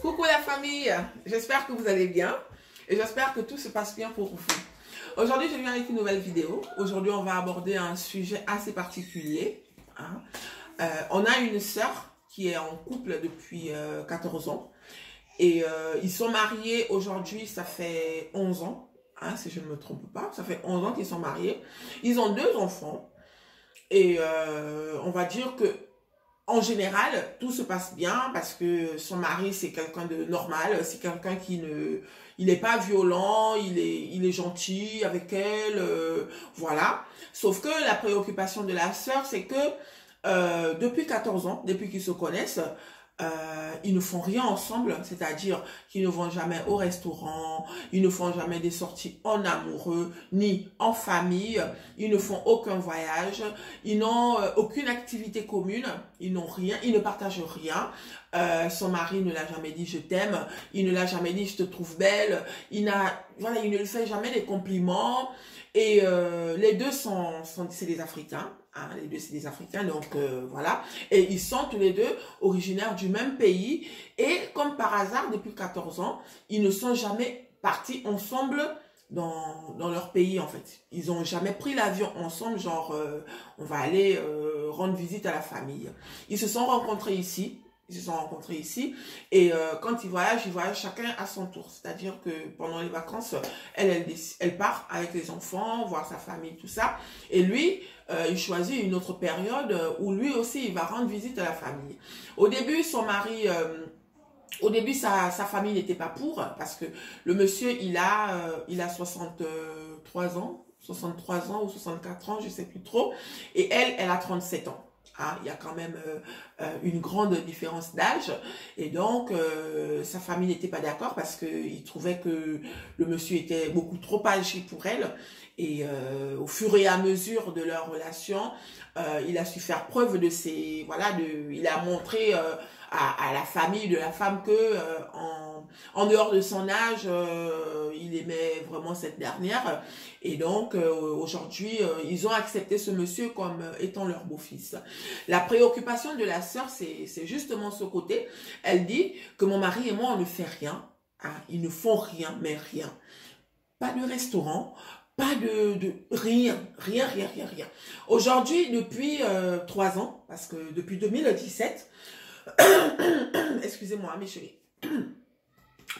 Coucou la famille, j'espère que vous allez bien et j'espère que tout se passe bien pour vous. Aujourd'hui, je viens avec une nouvelle vidéo. Aujourd'hui, on va aborder un sujet assez particulier. On a une sœur qui est en couple depuis 14 ans et ils sont mariés aujourd'hui, ça fait 11 ans, si je ne me trompe pas. Ça fait 11 ans qu'ils sont mariés. Ils ont 2 enfants et on va dire que en général, tout se passe bien parce que son mari, c'est quelqu'un de normal, c'est quelqu'un qui il n'est pas violent, il est gentil avec elle, voilà. Sauf que la préoccupation de la sœur, c'est que depuis 14 ans, depuis qu'ils se connaissent, ils ne font rien ensemble, c'est-à-dire qu'ils ne vont jamais au restaurant, ils ne font jamais des sorties en amoureux, ni en famille, ils ne font aucun voyage, ils n'ont aucune activité commune, ils n'ont rien, ils ne partagent rien. Son mari ne l'a jamais dit je t'aime, il ne l'a jamais dit je te trouve belle, il ne lui fait jamais des compliments. Et les deux c'est des Africains, les deux c'est des Africains, donc voilà. Et ils sont tous les deux originaires du même pays. Et comme par hasard, depuis 14 ans, ils ne sont jamais partis ensemble dans leur pays en fait. Ils n'ont jamais pris l'avion ensemble, genre on va aller rendre visite à la famille. Ils se sont rencontrés ici. Ils se sont rencontrés ici et quand ils voyagent chacun à son tour. C'est-à-dire que pendant les vacances, elle part avec les enfants, voir sa famille, tout ça. Et lui, il choisit une autre période où lui aussi, il va rendre visite à la famille. Au début, son mari... sa famille n'était pas pour parce que le monsieur, il a 63 ans ou 64 ans, je sais plus trop. Et elle a 37 ans. Il y a quand même une grande différence d'âge et donc sa famille n'était pas d'accord parce qu'il trouvait que le monsieur était beaucoup trop âgé pour elle et au fur et à mesure de leur relation, il a su faire preuve de ses il a montré à la famille de la femme que en dehors de son âge, il aimait vraiment cette dernière. Et donc, aujourd'hui, ils ont accepté ce monsieur comme étant leur beau-fils. La préoccupation de la sœur, c'est justement ce côté. Elle dit que mon mari et moi, on ne fait rien. Ils ne font rien, mais rien. Pas de restaurant, pas de rien. Aujourd'hui, depuis 3 ans, parce que depuis 2017, excusez-moi, mes chéris.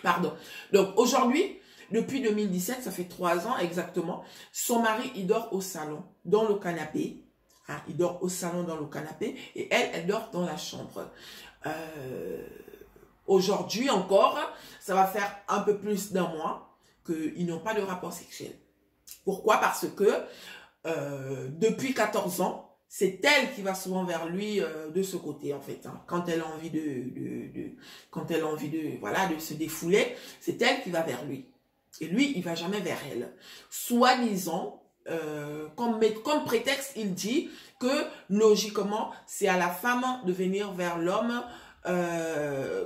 Pardon. Donc aujourd'hui, depuis 2017, ça fait 3 ans exactement, son mari, il dort au salon, dans le canapé. Il dort au salon, dans le canapé, et elle dort dans la chambre. Aujourd'hui encore, ça va faire un peu plus d'1 mois qu'ils n'ont pas de rapport sexuel. Pourquoi? Parce que depuis 14 ans, c'est elle qui va souvent vers lui de ce côté en fait. Quand elle a envie de se défouler, c'est elle qui va vers lui. Et lui, il va jamais vers elle. Soi-disant, comme prétexte, il dit que logiquement, c'est à la femme de venir vers l'homme.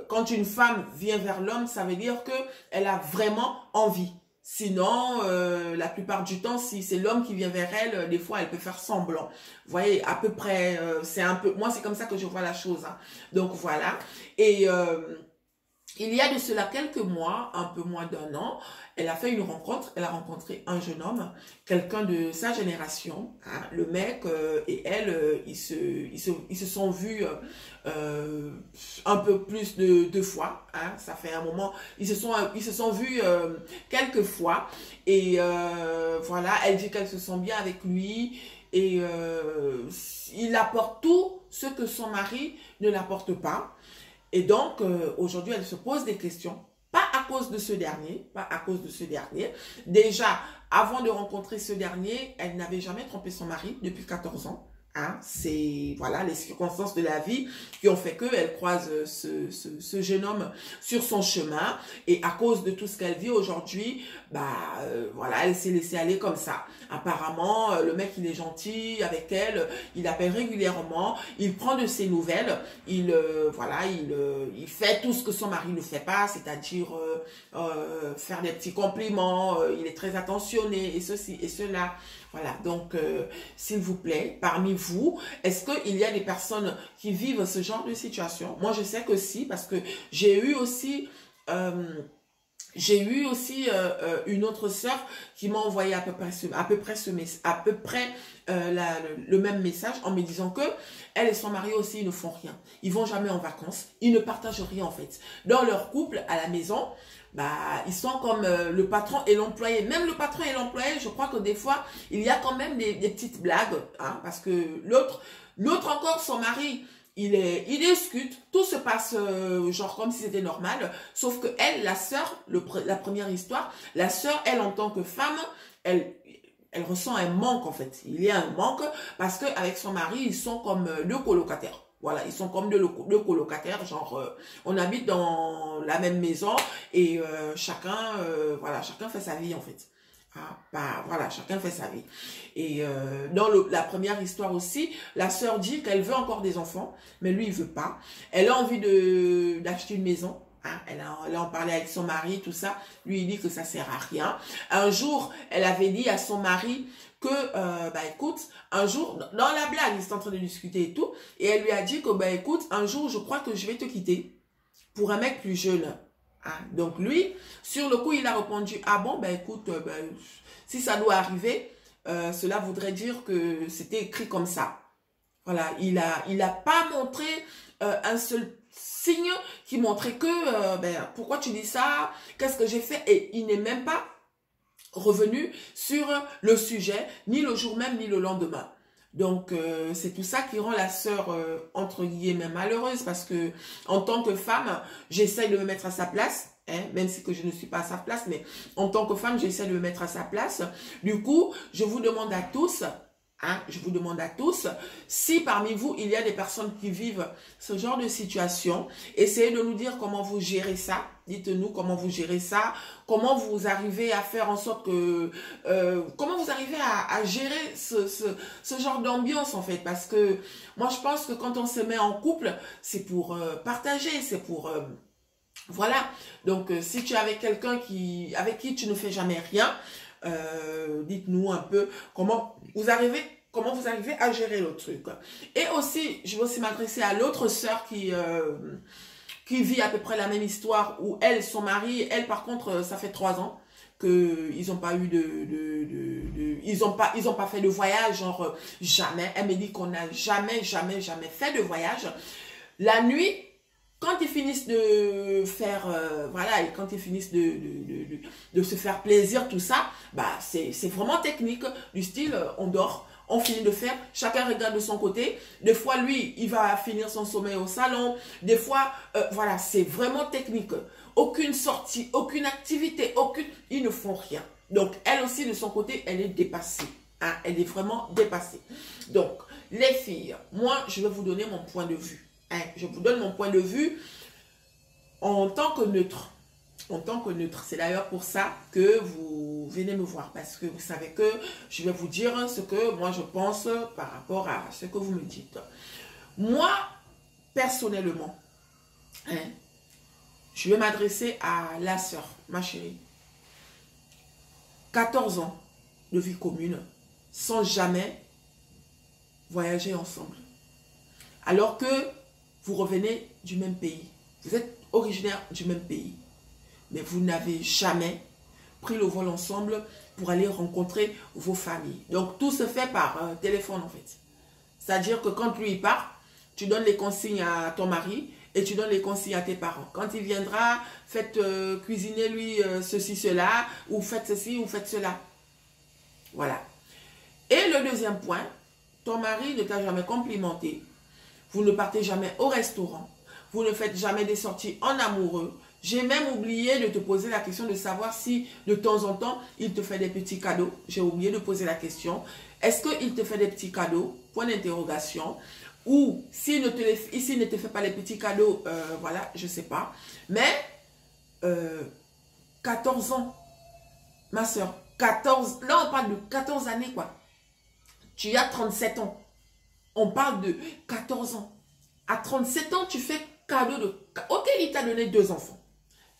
Quand une femme vient vers l'homme, ça veut dire que elle a vraiment envie. Sinon, la plupart du temps, si c'est l'homme qui vient vers elle, des fois, elle peut faire semblant. Vous voyez, à peu près, c'est un peu... Moi, c'est comme ça que je vois la chose. Donc, voilà. Et il y a de cela quelques mois, un peu moins d'1 an, elle a fait une rencontre. Elle a rencontré un jeune homme, quelqu'un de sa génération. Le mec et elle, ils se sont vus un peu plus de 2 fois. Ça fait un moment. Ils se sont vus quelques fois. Et voilà, elle dit qu'elle se sent bien avec lui. Et il apporte tout ce que son mari ne l'apporte pas. Et donc, aujourd'hui, elle se pose des questions. Pas à cause de ce dernier. Déjà, avant de rencontrer ce dernier, elle n'avait jamais trompé son mari depuis 14 ans. C'est voilà les circonstances de la vie qui ont fait qu'elle croise ce jeune homme sur son chemin. Et à cause de tout ce qu'elle vit aujourd'hui, voilà, elle s'est laissée aller comme ça. apparemment, le mec, il est gentil avec elle, il appelle régulièrement, il prend de ses nouvelles, voilà, il fait tout ce que son mari ne fait pas, c'est-à-dire faire des petits compliments, il est très attentionné, et ceci et cela. Voilà, donc, s'il vous plaît, parmi vous, est-ce qu'il y a des personnes qui vivent ce genre de situation? Moi, je sais que si, parce que j'ai eu aussi... une autre sœur qui m'a envoyé à peu près le même message en me disant que elle et son mari aussi, ils ne font rien. Ils vont jamais en vacances. Ils ne partagent rien en fait. Dans leur couple, à la maison, bah, ils sont comme le patron et l'employé. Même le patron et l'employé, je crois que des fois, il y a quand même des petites blagues. Hein, parce que l'autre encore, son mari... Il discute, tout se passe genre comme si c'était normal, sauf que elle, la sœur, la première histoire, la sœur, elle en tant que femme, elle ressent un manque en fait. Il y a un manque parce qu'avec son mari, ils sont comme deux colocataires. Voilà, ils sont comme deux colocataires, genre on habite dans la même maison et voilà, chacun fait sa vie en fait. Ah, bah, voilà, chacun fait sa vie. Et dans la première histoire aussi, la sœur dit qu'elle veut encore des enfants, mais lui, il veut pas. Elle a envie d'acheter une maison. Hein, elle a en parlé avec son mari, tout ça. Lui, il dit que ça sert à rien. Un jour, elle avait dit à son mari que, bah écoute, un jour, dans la blague, ils étaient en train de discuter et tout, et elle lui a dit que, bah écoute, un jour, je crois que je vais te quitter pour un mec plus jeune. Ah, donc lui, sur le coup, il a répondu, ah bon, ben écoute, si ça doit arriver, cela voudrait dire que c'était écrit comme ça. Voilà, il a pas montré un seul signe qui montrait que, pourquoi tu dis ça, qu'est-ce que j'ai fait, et il n'est même pas revenu sur le sujet, ni le jour même, ni le lendemain. Donc, c'est tout ça qui rend la sœur, entre guillemets, malheureuse, parce que en tant que femme, j'essaye de me mettre à sa place, hein, même si que je ne suis pas à sa place, mais en tant que femme, j'essaie de me mettre à sa place. Du coup, je vous demande à tous, hein, je vous demande à tous, si parmi vous, il y a des personnes qui vivent ce genre de situation, essayez de nous dire comment vous gérez ça. Dites-nous comment vous gérez ça, comment vous arrivez à faire en sorte que... comment vous arrivez à gérer ce genre d'ambiance en fait. Parce que moi je pense que quand on se met en couple, c'est pour partager, c'est pour... voilà. Donc si tu es avec quelqu'un avec qui tu ne fais jamais rien, dites-nous un peu comment vous arrivez à gérer le truc. Et aussi, je vais aussi m'adresser à l'autre sœur qui vit à peu près la même histoire, où elle, son mari, elle par contre, ça fait 3 ans qu'ils n'ont pas eu ils ont pas fait de voyage, genre jamais. Elle me dit qu'on n'a jamais fait de voyage. La nuit, quand ils finissent de faire, voilà, et quand ils finissent de se faire plaisir, tout ça, bah c'est vraiment technique, du style, on dort, on finit de faire, chacun regarde de son côté. Des fois, lui, il va finir son sommeil au salon. Des fois, voilà, c'est vraiment technique. Aucune sortie, aucune activité, ils ne font rien. Donc, elle aussi, de son côté, elle est dépassée. Hein, elle est vraiment dépassée. Donc, les filles, moi, je vais vous donner mon point de vue. Hein, je vous donne mon point de vue en tant que neutre. En tant que neutre. C'est d'ailleurs pour ça que vous venez me voir. Parce que vous savez que je vais vous dire ce que moi je pense par rapport à ce que vous me dites. Moi, personnellement, hein, je vais m'adresser à la sœur, ma chérie. 14 ans de vie commune sans jamais voyager ensemble. Alors que vous revenez du même pays. Vous êtes originaire du même pays. Mais vous n'avez jamais pris le vol ensemble pour aller rencontrer vos familles. Donc, tout se fait par téléphone, en fait. C'est-à-dire que quand lui, il part, tu donnes les consignes à ton mari et tu donnes les consignes à tes parents. Quand il viendra, faites cuisiner lui ceci, cela, ou faites ceci, ou faites cela. Voilà. Et le deuxième point, ton mari ne t'a jamais complimenté. Vous ne partez jamais au restaurant. Vous ne faites jamais des sorties en amoureux. J'ai même oublié de te poser la question de savoir si de temps en temps, il te fait des petits cadeaux. J'ai oublié de poser la question. Est-ce qu'il te fait des petits cadeaux? Point d'interrogation. Ou s'il ne te fait pas les petits cadeaux, voilà, je ne sais pas. Mais 14 ans, ma soeur, 14, là on parle de 14 années quoi. Tu as 37 ans. On parle de 14 ans. À 37 ans, tu fais cadeau de... Ok, il t'a donné 2 enfants.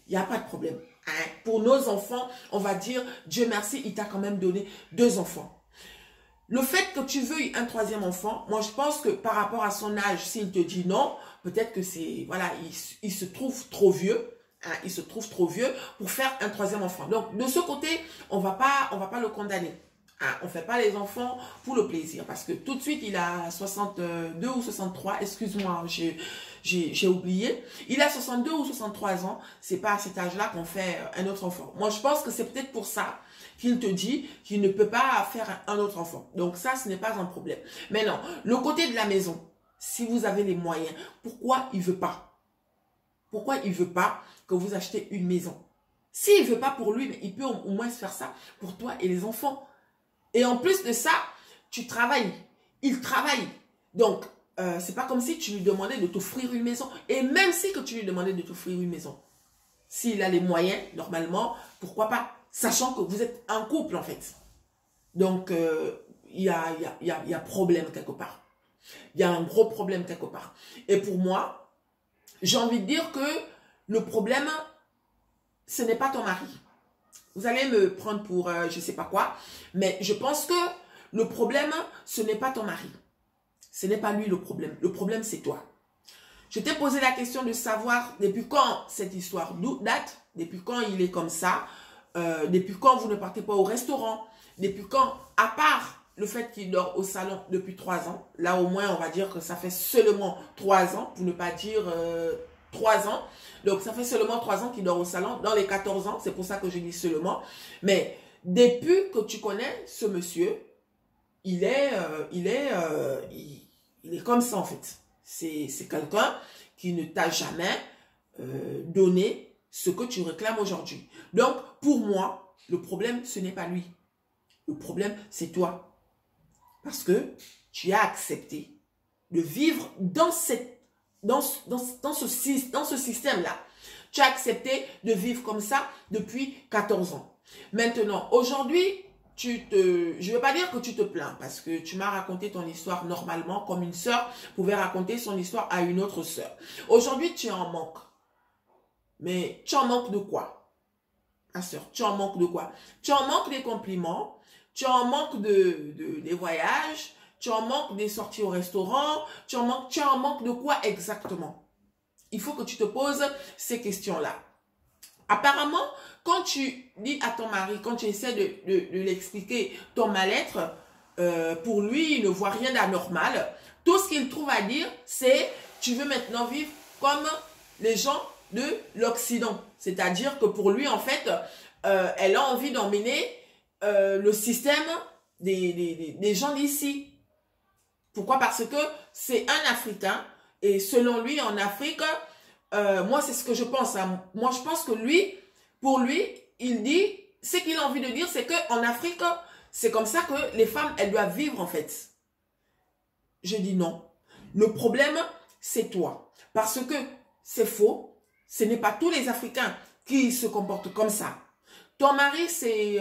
Il n'y a pas de problème. Hein? Pour nos enfants, on va dire, Dieu merci, il t'a quand même donné 2 enfants. Le fait que tu veuilles un 3e enfant, moi je pense que par rapport à son âge, s'il te dit non, peut-être que c'est... Voilà, il se trouve trop vieux. Hein, il se trouve trop vieux pour faire un 3e enfant. Donc, de ce côté, on va pas le condamner. Hein, on ne fait pas les enfants pour le plaisir. Parce que tout de suite, il a 62 ou 63. Excuse-moi, j'ai oublié. Il a 62 ou 63 ans. C'est pas à cet âge-là qu'on fait un autre enfant. Moi, je pense que c'est peut-être pour ça qu'il te dit qu'il ne peut pas faire un autre enfant. Donc ça, ce n'est pas un problème. Mais non, le côté de la maison, si vous avez les moyens, pourquoi il ne veut pas? Pourquoi il ne veut pas que vous achetez une maison? S'il ne veut pas pour lui, mais il peut au moins faire ça pour toi et les enfants. Et en plus de ça, tu travailles. Il travaille. Donc, c'est pas comme si tu lui demandais de t'offrir une maison. Et même si que tu lui demandais de t'offrir une maison, s'il a les moyens, normalement, pourquoi pas? Sachant que vous êtes un couple, en fait. Donc, il y a problème quelque part. Il y a un gros problème quelque part. Et pour moi, j'ai envie de dire que le problème, ce n'est pas ton mari. Vous allez me prendre pour je ne sais pas quoi, mais je pense que le problème, ce n'est pas ton mari. Ce n'est pas lui le problème. Le problème, c'est toi. Je t'ai posé la question de savoir depuis quand cette histoire date, depuis quand il est comme ça, depuis quand vous ne partez pas au restaurant, depuis quand, à part le fait qu'il dort au salon depuis 3 ans, là au moins on va dire que ça fait seulement 3 ans, pour ne pas dire 3 ans. Donc, ça fait seulement 3 ans qu'il dort au salon. Dans les 14 ans, c'est pour ça que je dis seulement. Mais depuis que tu connais ce monsieur, il est comme ça en fait. C'est quelqu'un qui ne t'a jamais donné ce que tu réclames aujourd'hui. Donc, pour moi, le problème, ce n'est pas lui. Le problème, c'est toi. Parce que tu as accepté de vivre dans ce système-là. Tu as accepté de vivre comme ça depuis 14 ans. Maintenant, aujourd'hui, je ne veux pas dire que tu te plains parce que tu m'as raconté ton histoire normalement comme une sœur pouvait raconter son histoire à une autre sœur. Aujourd'hui, tu en manques. Mais tu en manques de quoi? Ma sœur, tu en manques de quoi? Tu en manques des compliments, tu en manques des voyages, tu en manques des sorties au restaurant, tu en manques de quoi exactement? Il faut que tu te poses ces questions-là. Apparemment, quand tu dis à ton mari, quand tu essaies de l'expliquer ton mal-être, pour lui, il ne voit rien d'anormal. Tout ce qu'il trouve à dire, c'est tu veux maintenant vivre comme les gens de l'Occident. C'est-à-dire que pour lui, en fait, elle a envie d'emmener le système des gens d'ici. Pourquoi? Parce que c'est un Africain et selon lui, en Afrique, moi, c'est ce que je pense. Hein. Moi, je pense que lui, pour lui, il dit, ce qu'il a envie de dire, c'est qu'en Afrique, c'est comme ça que les femmes, elles doivent vivre, en fait. Je dis non. Le problème, c'est toi. Parce que c'est faux. Ce n'est pas tous les Africains qui se comportent comme ça. Ton mari, c'est,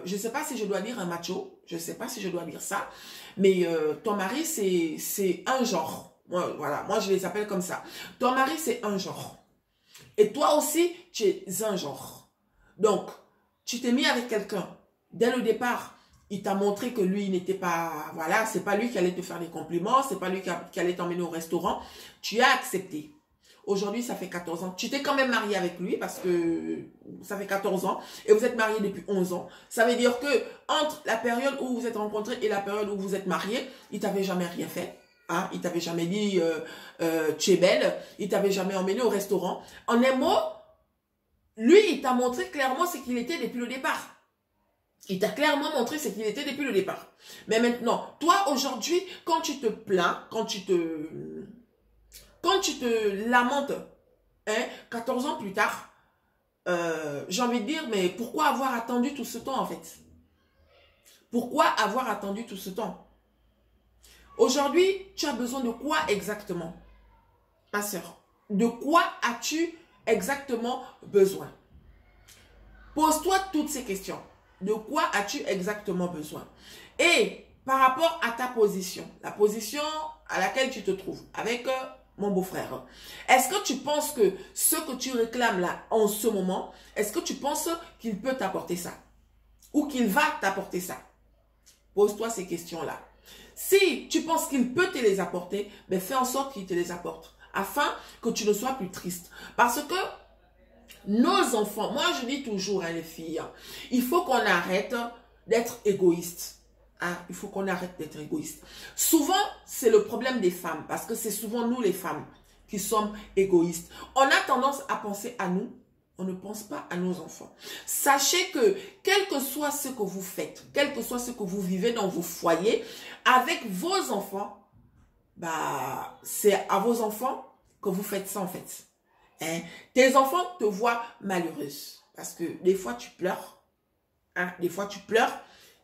je ne sais pas si je dois dire un macho. Je ne sais pas si je dois dire ça. Mais ton mari, c'est un genre. Voilà, moi je les appelle comme ça. Ton mari, c'est un genre. Et toi aussi, tu es un genre. Donc, tu t'es mis avec quelqu'un. Dès le départ, il t'a montré que lui, il n'était pas... Voilà, c'est pas lui qui allait te faire des compliments. C'est pas lui qui allait t'emmener au restaurant. Tu as accepté. Aujourd'hui, ça fait 14 ans. Tu t'es quand même marié avec lui parce que ça fait 14 ans. Et vous êtes mariés depuis 11 ans. Ça veut dire que entre la période où vous êtes rencontrés et la période où vous êtes mariés, il t'avait jamais rien fait. Hein? Il t'avait jamais dit tu es belle. Il t'avait jamais emmené au restaurant. En un mot, lui, il t'a montré clairement ce qu'il était depuis le départ. Il t'a clairement montré ce qu'il était depuis le départ. Mais maintenant, toi, aujourd'hui, quand tu te plains, quand tu te lamentes, hein, 14 ans plus tard, j'ai envie de dire, mais pourquoi avoir attendu tout ce temps en fait? Pourquoi avoir attendu tout ce temps? Aujourd'hui, tu as besoin de quoi exactement, ma soeur? De quoi as-tu exactement besoin? Pose-toi toutes ces questions. De quoi as-tu exactement besoin? Et par rapport à ta position, la position à laquelle tu te trouves avec mon beau-frère, est-ce que tu penses que ce que tu réclames là en ce moment, est-ce que tu penses qu'il peut t'apporter ça? Ou qu'il va t'apporter ça? Pose-toi ces questions-là. Si tu penses qu'il peut te les apporter, ben fais en sorte qu'il te les apporte, afin que tu ne sois plus triste. Parce que nos enfants, moi je dis toujours à les filles, il faut qu'on arrête d'être égoïste. Hein, il faut qu'on arrête d'être égoïste. Souvent, c'est le problème des femmes, parce que c'est souvent nous les femmes qui sommes égoïstes. On a tendance à penser à nous, on ne pense pas à nos enfants. Sachez que, quel que soit ce que vous faites, quel que soit ce que vous vivez dans vos foyers, avec vos enfants, bah, c'est à vos enfants que vous faites ça en fait. Hein? Tes enfants te voient malheureuse, parce que des fois tu pleures, hein? Des fois tu pleures,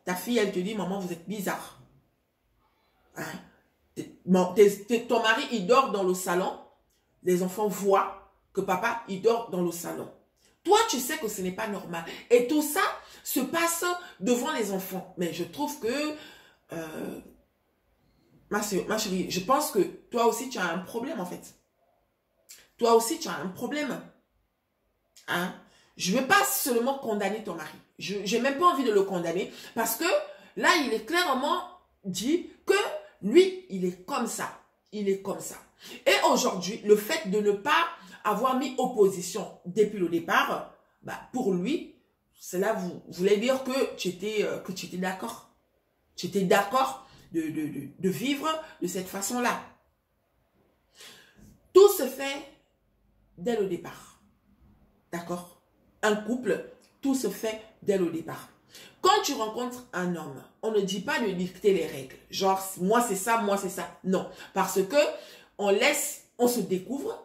ta fille elle te dit, maman vous êtes bizarre. Hein? Ton mari il dort dans le salon, les enfants voient que papa il dort dans le salon. Toi, tu sais que ce n'est pas normal. Et tout ça se passe devant les enfants. Mais je trouve que, ma chérie, je pense que toi aussi, tu as un problème, en fait. Toi aussi, tu as un problème. Hein? Je ne veux pas seulement condamner ton mari. Je n'ai même pas envie de le condamner. Parce que là, il est clairement dit que lui, il est comme ça. Il est comme ça. Et aujourd'hui, le fait de ne pas avoir mis opposition depuis le départ, bah, pour lui, cela voulait dire que tu étais d'accord. Tu étais d'accord de vivre de cette façon-là. Tout se fait dès le départ. D'accord? Un couple, tout se fait dès le départ. Quand tu rencontres un homme, on ne dit pas de dicter les règles. Genre, moi c'est ça, moi c'est ça. Non. Parce que on se découvre,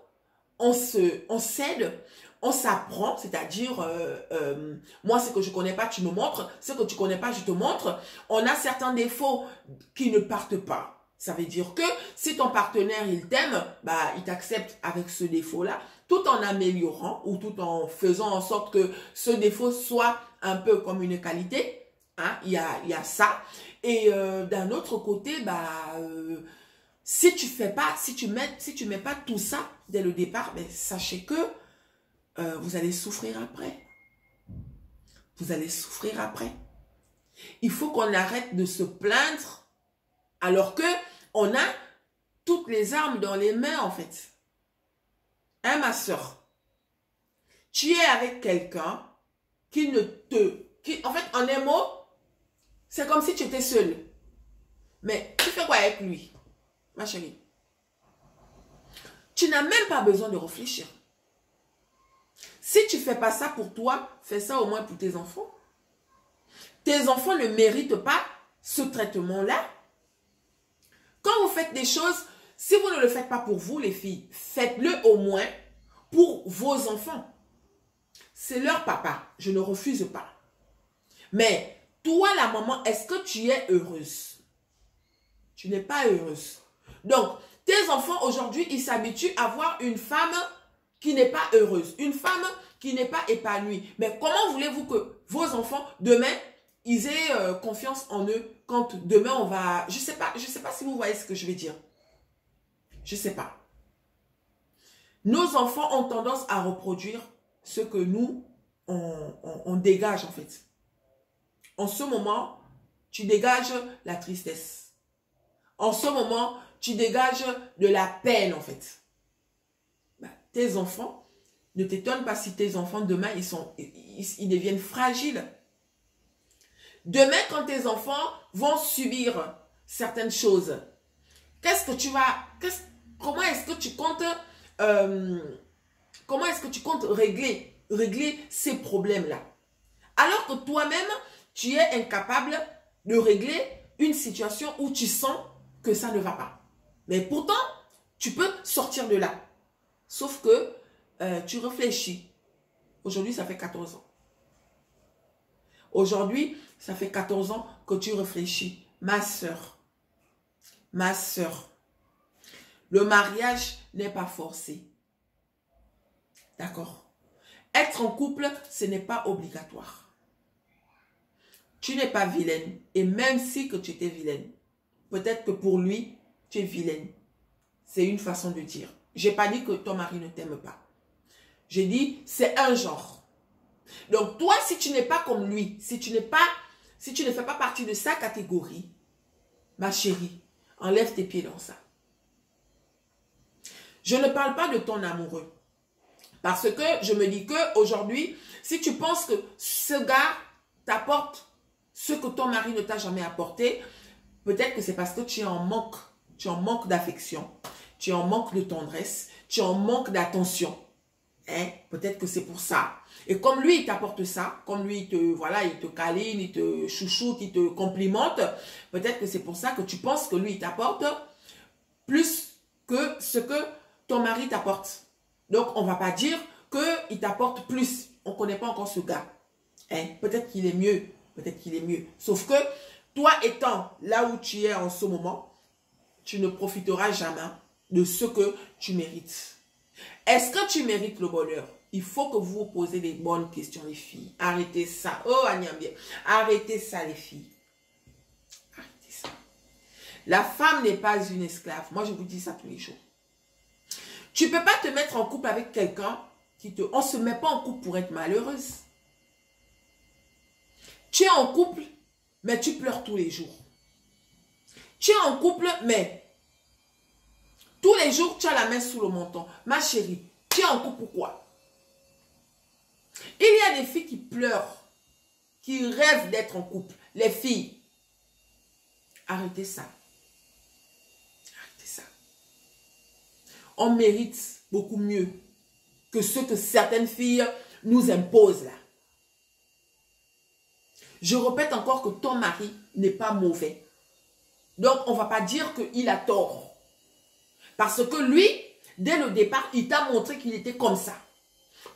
on s'aide, on s'apprend, c'est-à-dire, moi, ce que je ne connais pas, tu me montres, ce que tu ne connais pas, je te montre. On a certains défauts qui ne partent pas. Ça veut dire que si ton partenaire, il t'aime, bah, il t'accepte avec ce défaut-là, tout en améliorant ou tout en faisant en sorte que ce défaut soit un peu comme une qualité. Hein, il y a ça. Et d'un autre côté, bah... si tu mets pas tout ça dès le départ, ben, sachez que vous allez souffrir après. Vous allez souffrir après. Il faut qu'on arrête de se plaindre alors que on a toutes les armes dans les mains en fait. Hein, ma soeur? Tu es avec quelqu'un qui en fait, en un mot, c'est comme si tu étais seule. Mais tu fais quoi avec lui? Ma chérie, tu n'as même pas besoin de réfléchir. Si tu ne fais pas ça pour toi, fais ça au moins pour tes enfants. Tes enfants ne méritent pas ce traitement-là. Quand vous faites des choses, si vous ne le faites pas pour vous, les filles, faites-le au moins pour vos enfants. C'est leur papa, je ne refuse pas. Mais toi, la maman, est-ce que tu es heureuse? Tu n'es pas heureuse. Donc, tes enfants, aujourd'hui, ils s'habituent à voir une femme qui n'est pas heureuse, une femme qui n'est pas épanouie. Mais comment voulez-vous que vos enfants, demain, ils aient confiance en eux quand demain, on va... Je sais pas si vous voyez ce que je vais dire. Je sais pas. Nos enfants ont tendance à reproduire ce que nous, on dégage, en fait. En ce moment, tu dégages la tristesse. En ce moment, tu dégages de la peine, en fait. Bah, tes enfants, ne t'étonne pas si tes enfants, demain, ils deviennent fragiles. Demain, quand tes enfants vont subir certaines choses, comment est-ce que tu comptes régler ces problèmes-là? Alors que toi-même, tu es incapable de régler une situation où tu sens que ça ne va pas. Mais pourtant, tu peux sortir de là. Sauf que tu réfléchis. Aujourd'hui, ça fait 14 ans. Aujourd'hui, ça fait 14 ans que tu réfléchis. Ma soeur, le mariage n'est pas forcé. D'accord? Être en couple, ce n'est pas obligatoire. tu n'es pas vilaine. Et même si que tu étais vilaine, peut-être que pour lui, tu es vilaine. C'est une façon de dire. Je n'ai pas dit que ton mari ne t'aime pas. J'ai dit, c'est un genre. Donc toi, si tu n'es pas comme lui, si tu ne fais pas partie de sa catégorie, ma chérie, enlève tes pieds dans ça. Je ne parle pas de ton amoureux. Parce que je me dis qu'aujourd'hui, si tu penses que ce gars t'apporte ce que ton mari ne t'a jamais apporté, peut-être que c'est parce que tu es en manque. Tu es en manque d'affection. Tu es en manque de tendresse. Tu es en manque d'attention. Hein? Peut-être que c'est pour ça. Et comme lui, il t'apporte ça, comme lui, il te câline, il te chouchoute, il te complimente, peut-être que c'est pour ça que tu penses que lui, il t'apporte plus que ce que ton mari t'apporte. Donc, on ne va pas dire qu'il t'apporte plus. On ne connaît pas encore ce gars. Hein? Peut-être qu'il est mieux. Peut-être qu'il est mieux. Sauf que, toi étant là où tu es en ce moment, tu ne profiteras jamais de ce que tu mérites. Est-ce que tu mérites le bonheur? Il faut que vous vous posez des bonnes questions, les filles. Arrêtez ça. Oh, Agnambia. Arrêtez ça, les filles. Arrêtez ça. La femme n'est pas une esclave. Moi, je vous dis ça tous les jours. Tu ne peux pas te mettre en couple avec quelqu'un on ne se met pas en couple pour être malheureuse. Tu es en couple, mais tu pleures tous les jours. Tu es en couple, mais tous les jours, tu as la main sous le menton. Ma chérie, tu es en couple pourquoi? Il y a des filles qui pleurent, qui rêvent d'être en couple. Les filles, arrêtez ça. Arrêtez ça. On mérite beaucoup mieux que ce que certaines filles nous imposent là. Je répète encore que ton mari n'est pas mauvais. Donc, on ne va pas dire qu'il a tort. Parce que lui, dès le départ, il t'a montré qu'il était comme ça.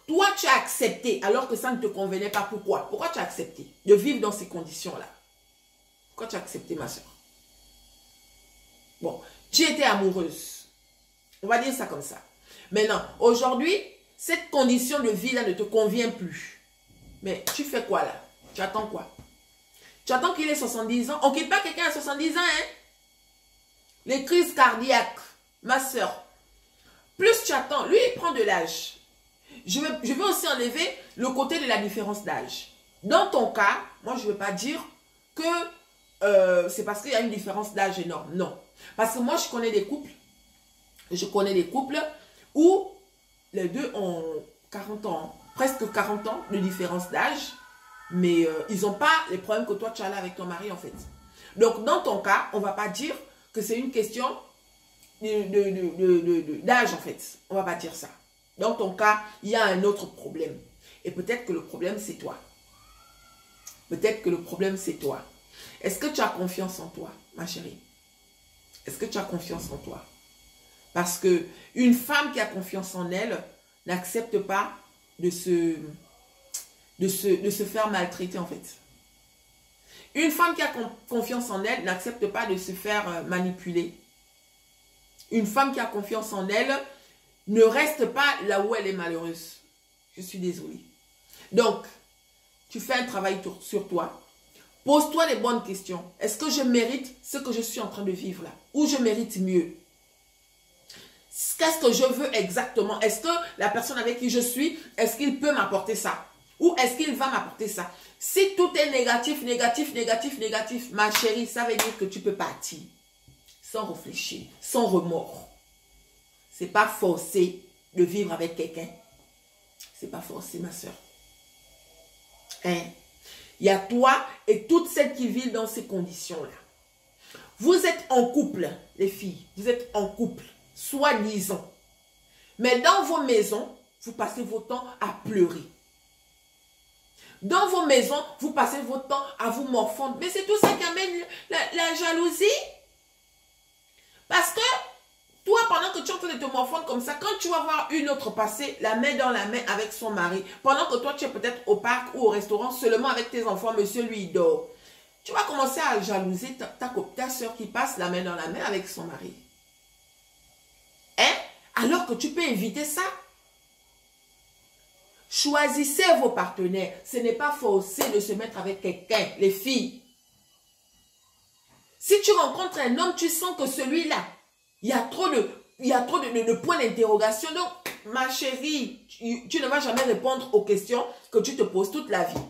Toi, tu as accepté alors que ça ne te convenait pas. Pourquoi? Pourquoi tu as accepté de vivre dans ces conditions-là? Pourquoi tu as accepté, ma soeur? Bon, tu étais amoureuse. On va dire ça comme ça. Maintenant, aujourd'hui, cette condition de vie-là ne te convient plus. Mais tu fais quoi là? Tu attends quoi? Tu attends qu'il ait 70 ans? On ne quitte pas quelqu'un à 70 ans, hein? Les crises cardiaques, ma soeur. Plus tu attends, lui, il prend de l'âge. Je veux aussi enlever le côté de la différence d'âge. Dans ton cas, moi, je ne veux pas dire que c'est parce qu'il y a une différence d'âge énorme. Non. Parce que moi, je connais des couples. Je connais des couples où les deux ont 40 ans, presque 40 ans de différence d'âge. Mais ils n'ont pas les problèmes que toi, tu as là avec ton mari, en fait. Donc, dans ton cas, on ne va pas dire que c'est une question d'âge, en fait. On ne va pas dire ça. Dans ton cas, il y a un autre problème. Et peut-être que le problème, c'est toi. Peut-être que le problème, c'est toi. Est-ce que tu as confiance en toi, ma chérie? Est-ce que tu as confiance en toi? Parce qu'une femme qui a confiance en elle n'accepte pas de se faire maltraiter, en fait. Une femme qui a confiance en elle n'accepte pas de se faire manipuler. Une femme qui a confiance en elle ne reste pas là où elle est malheureuse. Je suis désolée. Donc, tu fais un travail sur toi. Pose-toi les bonnes questions. Est-ce que je mérite ce que je suis en train de vivre là? Ou je mérite mieux? Qu'est-ce que je veux exactement? Est-ce que la personne avec qui je suis, est-ce qu'il peut m'apporter ça? Ou est-ce qu'il va m'apporter ça? Si tout est négatif, négatif, négatif, négatif, ma chérie, ça veut dire que tu peux partir. Sans réfléchir, sans remords. C'est pas forcé de vivre avec quelqu'un. C'est pas forcé, ma soeur. Hein? Il y a toi et toutes celles qui vivent dans ces conditions-là. Vous êtes en couple, les filles. Vous êtes en couple, soi-disant. Mais dans vos maisons, vous passez votre temps à pleurer. Dans vos maisons, vous passez votre temps à vous morfondre. Mais c'est tout ça qui amène la jalousie. Parce que toi, pendant que tu es en train de te morfondre comme ça, quand tu vas voir une autre passer la main dans la main avec son mari, pendant que toi, tu es peut-être au parc ou au restaurant seulement avec tes enfants, monsieur, lui, il dort. Tu vas commencer à jalouser ta soeur qui passe la main dans la main avec son mari. Hein? Alors que tu peux éviter ça. Choisissez vos partenaires. Ce n'est pas forcé de se mettre avec quelqu'un, les filles. Si tu rencontres un homme, tu sens que celui-là, il y a trop de points d'interrogation. Donc, ma chérie, tu ne vas jamais répondre aux questions que tu te poses toute la vie.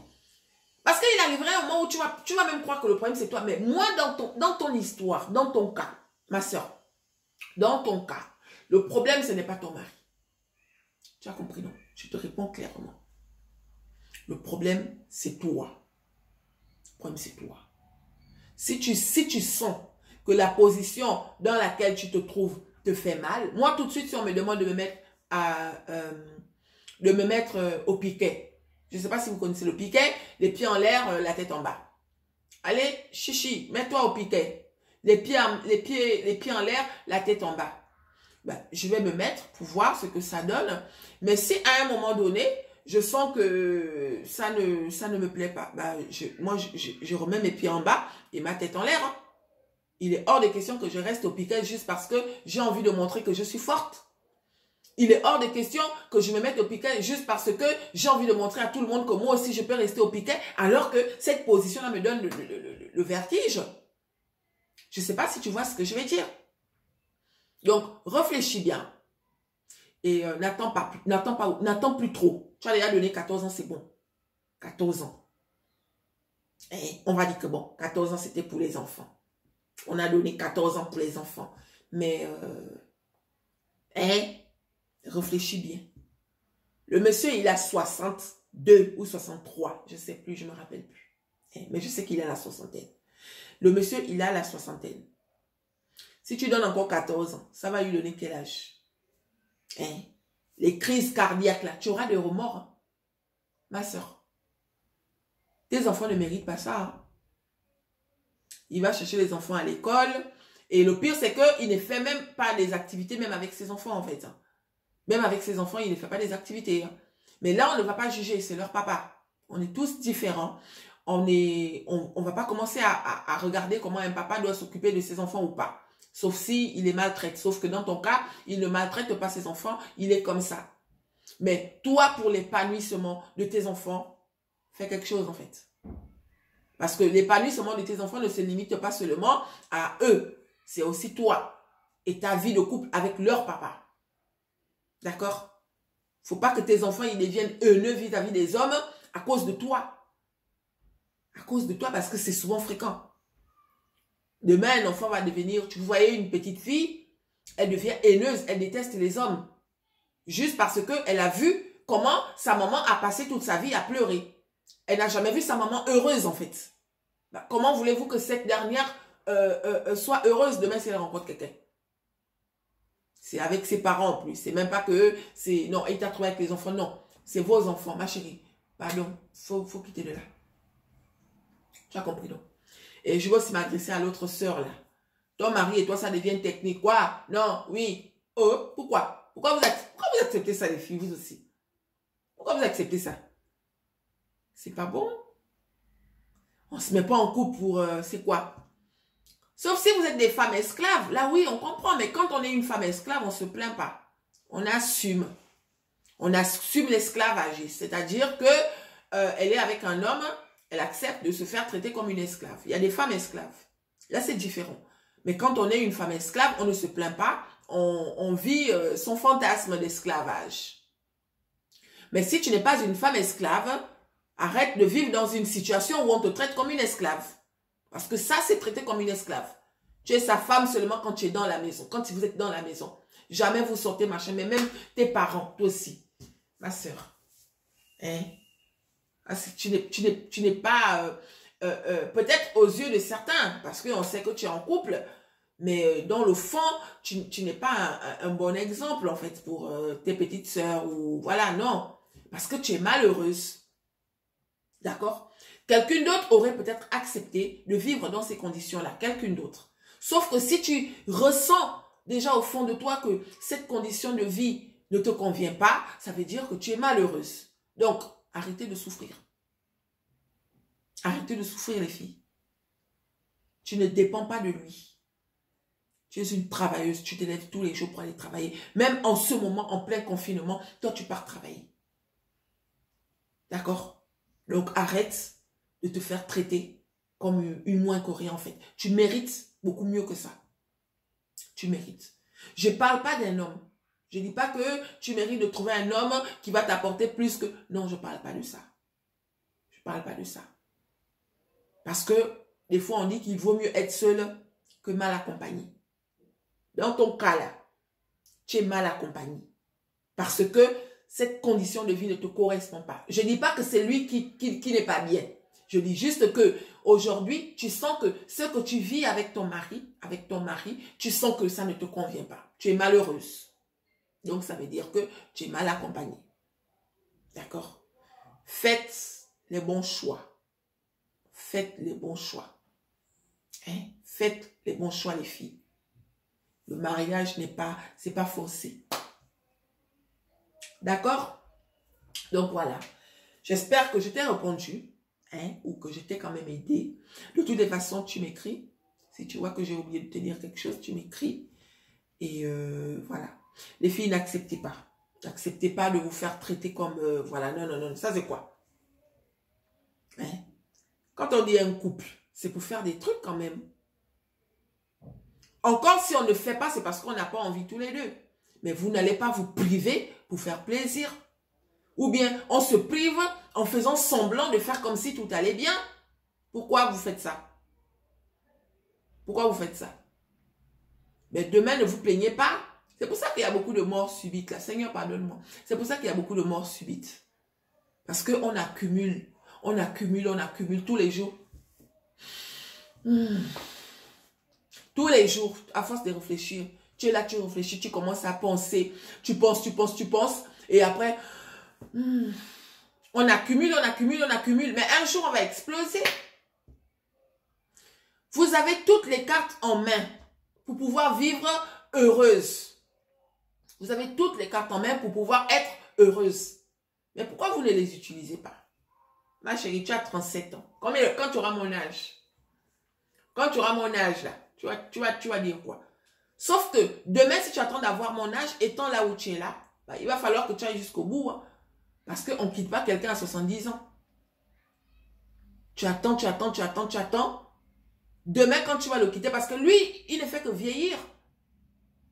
Parce qu'il arriverait un moment où tu vas même croire que le problème c'est toi. Mais moi, dans ton histoire, dans ton cas, ma soeur, dans ton cas, le problème ce n'est pas ton mari. Tu as compris, non? Je te réponds clairement. Le problème c'est toi. Le problème c'est toi. Si tu sens que la position dans laquelle tu te trouves te fait mal, moi tout de suite si on me demande de me mettre au piquet. Je ne sais pas si vous connaissez le piquet, les pieds en l'air, la tête en bas. Allez, chichi, mets-toi au piquet. Les pieds en l'air, la tête en bas. Ben, je vais me mettre pour voir ce que ça donne. Mais si à un moment donné, je sens que ça ne me plaît pas, ben, je remets mes pieds en bas et ma tête en l'air. Hein. Il est hors de question que je reste au piquet juste parce que j'ai envie de montrer que je suis forte. Il est hors de question que je me mette au piquet juste parce que j'ai envie de montrer à tout le monde que moi aussi je peux rester au piquet alors que cette position-là me donne le vertige. Je ne sais pas si tu vois ce que je vais dire. Donc, réfléchis bien. Et n'attends plus trop. Tu as déjà donné 14 ans, c'est bon. 14 ans. Et on va dire que bon, 14 ans, c'était pour les enfants. On a donné 14 ans pour les enfants. Mais, réfléchis bien. Le monsieur, il a 62 ou 63. Je ne sais plus, je ne me rappelle plus. Mais je sais qu'il a la soixantaine. Le monsieur, il a la soixantaine. Si tu donnes encore 14 ans, ça va lui donner quel âge? Les crises cardiaques, là, tu auras des remords. Hein? Ma soeur. Tes enfants ne méritent pas ça. Hein? Il va chercher les enfants à l'école. Et le pire, c'est qu'il ne fait même pas des activités, même avec ses enfants, en fait. Hein? Même avec ses enfants, il ne fait pas des activités. Hein? Mais là, on ne va pas juger, c'est leur papa. On est tous différents. On va pas commencer à regarder comment un papa doit s'occuper de ses enfants ou pas. Sauf si il les maltraite. Sauf que dans ton cas, il ne maltraite pas ses enfants. Il est comme ça. Mais toi, pour l'épanouissement de tes enfants, fais quelque chose en fait. Parce que l'épanouissement de tes enfants ne se limite pas seulement à eux. C'est aussi toi et ta vie de couple avec leur papa. D'accord? Faut pas que tes enfants ils deviennent haineux vis-à-vis des hommes à cause de toi. À cause de toi parce que c'est souvent fréquent. Demain, un enfant va devenir, tu voyais une petite fille, elle devient haineuse, elle déteste les hommes. Juste parce qu'elle a vu comment sa maman a passé toute sa vie à pleurer. Elle n'a jamais vu sa maman heureuse en fait. Bah, comment voulez-vous que cette dernière soit heureuse demain si elle rencontre quelqu'un? C'est avec ses parents en plus. C'est même pas que c'est... Non, il t'a trouvé avec les enfants. Non, c'est vos enfants, ma chérie. Pardon, faut quitter de là. Tu as compris donc? Et je vais aussi m'adresser à l'autre sœur là. Ton mari et toi, ça devient technique. Quoi? Non, oui. Oh, pourquoi? Pourquoi vous acceptez ça les filles, vous aussi? Pourquoi vous acceptez ça? C'est pas bon. On se met pas en couple pour... c'est quoi? Sauf si vous êtes des femmes esclaves. Là, oui, on comprend. Mais quand on est une femme esclave, on ne se plaint pas. On assume. On assume l'esclavage. C'est-à-dire que elle est avec un homme, elle accepte de se faire traiter comme une esclave. Il y a des femmes esclaves. Là, c'est différent. Mais quand on est une femme esclave, on ne se plaint pas. On vit son fantasme d'esclavage. Mais si tu n'es pas une femme esclave, arrête de vivre dans une situation où on te traite comme une esclave. Parce que ça, c'est traité comme une esclave. Tu es sa femme seulement quand tu es dans la maison. Quand vous êtes dans la maison. Jamais vous sortez, machin. Mais même tes parents, toi aussi. Ma soeur. Hein? Tu n'es pas... peut-être aux yeux de certains. Parce qu'on sait que tu es en couple. Mais dans le fond, tu n'es pas un bon exemple, en fait, pour tes petites sœurs. Ou voilà, non. Parce que tu es malheureuse. D'accord? Quelqu'un d'autre aurait peut-être accepté de vivre dans ces conditions-là. Quelqu'un d'autre. Sauf que si tu ressens déjà au fond de toi que cette condition de vie ne te convient pas, ça veut dire que tu es malheureuse. Donc, arrêtez de souffrir. Arrêtez de souffrir, les filles. Tu ne dépends pas de lui. Tu es une travailleuse. Tu te lèves tous les jours pour aller travailler. Même en ce moment, en plein confinement, toi, tu pars travailler. D'accord? Donc, arrête de te faire traiter comme une moins que rien, en fait. Tu mérites beaucoup mieux que ça. Tu mérites. Je ne parle pas d'un homme. Je ne dis pas que tu mérites de trouver un homme qui va t'apporter plus que... Non, je ne parle pas de ça. Je ne parle pas de ça. Parce que, des fois, on dit qu'il vaut mieux être seul que mal accompagné. Dans ton cas là, tu es mal accompagné. Parce que cette condition de vie ne te correspond pas. Je ne dis pas que c'est lui qui n'est pas bien. Je dis juste que aujourd'hui, tu sens que ce que tu vis avec ton mari, tu sens que ça ne te convient pas. Tu es malheureuse. Donc, ça veut dire que tu es mal accompagnée. D'accord? Faites les bons choix. Faites les bons choix. Hein? Faites les bons choix, les filles. Le mariage c'est pas forcé. D'accord? Donc, voilà. J'espère que je t'ai répondu. Hein, ou que je t'ai quand même aidé. De toutes les façons, tu m'écris. Si tu vois que j'ai oublié de te dire quelque chose, tu m'écris. Et voilà. Les filles, n'acceptez pas. N'acceptez pas de vous faire traiter comme... voilà, non, non, non. Ça, c'est quoi? Hein? Quand on dit un couple, c'est pour faire des trucs quand même. Encore si on ne fait pas, c'est parce qu'on n'a pas envie tous les deux. Mais vous n'allez pas vous priver pour faire plaisir. Ou bien, on se prive en faisant semblant de faire comme si tout allait bien. Pourquoi vous faites ça? Pourquoi vous faites ça? Mais demain, ne vous plaignez pas. C'est pour ça qu'il y a beaucoup de morts subites. Là. Seigneur, pardonne-moi. C'est pour ça qu'il y a beaucoup de morts subites. Parce qu'on accumule. On accumule tous les jours. Tous les jours, à force de réfléchir. Tu es là, tu réfléchis, tu commences à penser. Tu penses. Et après... on accumule. Mais un jour, on va exploser. Vous avez toutes les cartes en main pour pouvoir vivre heureuse. Vous avez toutes les cartes en main pour pouvoir être heureuse. Mais pourquoi vous ne les utilisez pas? Ma chérie, tu as 37 ans. Quand tu auras mon âge, là, tu vas dire quoi? Sauf que demain, si tu attends d'avoir mon âge, étant là où tu es là, bah, il va falloir que tu ailles jusqu'au bout. Hein. Parce qu'on ne quitte pas quelqu'un à 70 ans. Tu attends. Demain, quand tu vas le quitter, parce que lui, il ne fait que vieillir.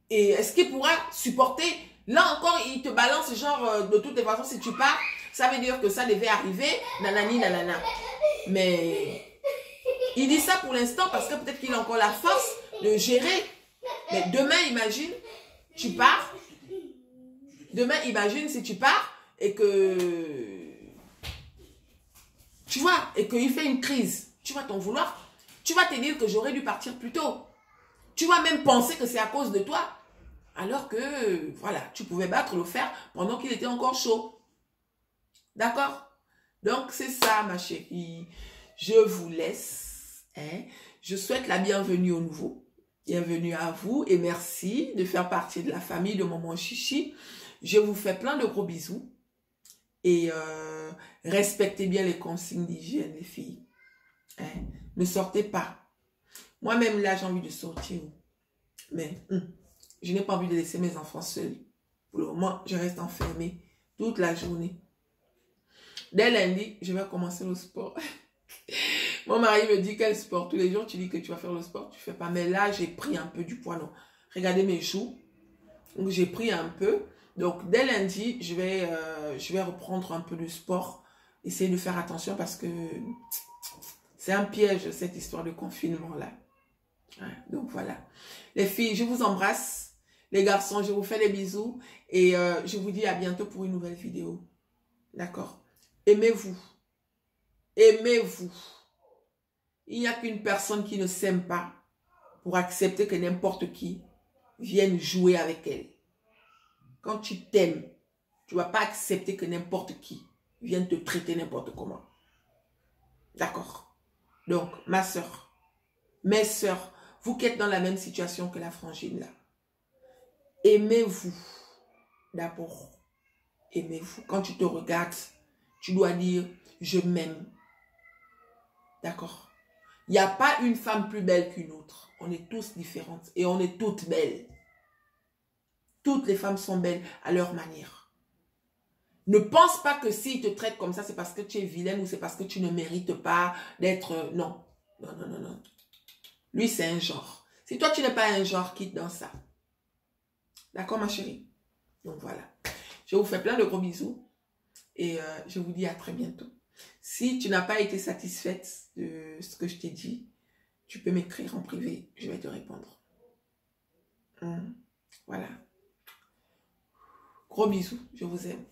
Et est-ce qu'il pourra supporter? Là encore, il te balance genre, de toutes les façons, si tu pars, ça veut dire que ça devait arriver, nanani, nanana. Mais il dit ça pour l'instant parce que peut-être qu'il a encore la force de gérer. Mais demain, imagine, tu pars. Demain, imagine si tu pars et que... Tu vois, et qu'il fait une crise. Tu vas t'en vouloir. Tu vas te dire que j'aurais dû partir plus tôt. Tu vas même penser que c'est à cause de toi. Alors que, voilà, tu pouvais battre le fer pendant qu'il était encore chaud. D'accord? Donc, c'est ça, ma chérie. Je vous laisse. Hein? Je souhaite la bienvenue au nouveau. Bienvenue à vous et merci de faire partie de la famille de Maman Chichi. Je vous fais plein de gros bisous. Et respectez bien les consignes d'hygiène, les filles. Hein? Ne sortez pas. Moi-même, là, j'ai envie de sortir. Mais je n'ai pas envie de laisser mes enfants seuls. Pour le moment, je reste enfermée toute la journée. Dès lundi, je vais commencer le sport. Mon mari me dit quel sport. Tous les jours, tu dis que tu vas faire le sport. Tu ne fais pas. Mais là, j'ai pris un peu du poids. Non. Regardez mes joues. Donc, j'ai pris un peu. Donc, dès lundi, je vais reprendre un peu de sport. Essayer de faire attention parce que c'est un piège, cette histoire de confinement-là. Ouais, donc, voilà. Les filles, je vous embrasse. Les garçons, je vous fais des bisous. Et je vous dis à bientôt pour une nouvelle vidéo. D'accord? Aimez-vous. Aimez-vous. Il n'y a qu'une personne qui ne s'aime pas pour accepter que n'importe qui vienne jouer avec elle. Quand tu t'aimes, tu ne vas pas accepter que n'importe qui vienne te traiter n'importe comment. D'accord? Donc, ma soeur, mes soeurs, vous qui êtes dans la même situation que la frangine là, aimez-vous d'abord. Aimez-vous. Quand tu te regardes, tu dois dire, je m'aime. D'accord? Il n'y a pas une femme plus belle qu'une autre. On est tous différentes et on est toutes belles. Toutes les femmes sont belles à leur manière. Ne pense pas que s'il te traite comme ça, c'est parce que tu es vilaine ou c'est parce que tu ne mérites pas d'être... Non. Non, non, non, non. Lui, c'est un genre. Si toi, tu n'es pas un genre, quitte dans ça. D'accord, ma chérie? Donc, voilà. Je vous fais plein de gros bisous. Et je vous dis à très bientôt. Si tu n'as pas été satisfaite de ce que je t'ai dit, tu peux m'écrire en privé. Je vais te répondre. Voilà. Gros bisous. Je vous aime.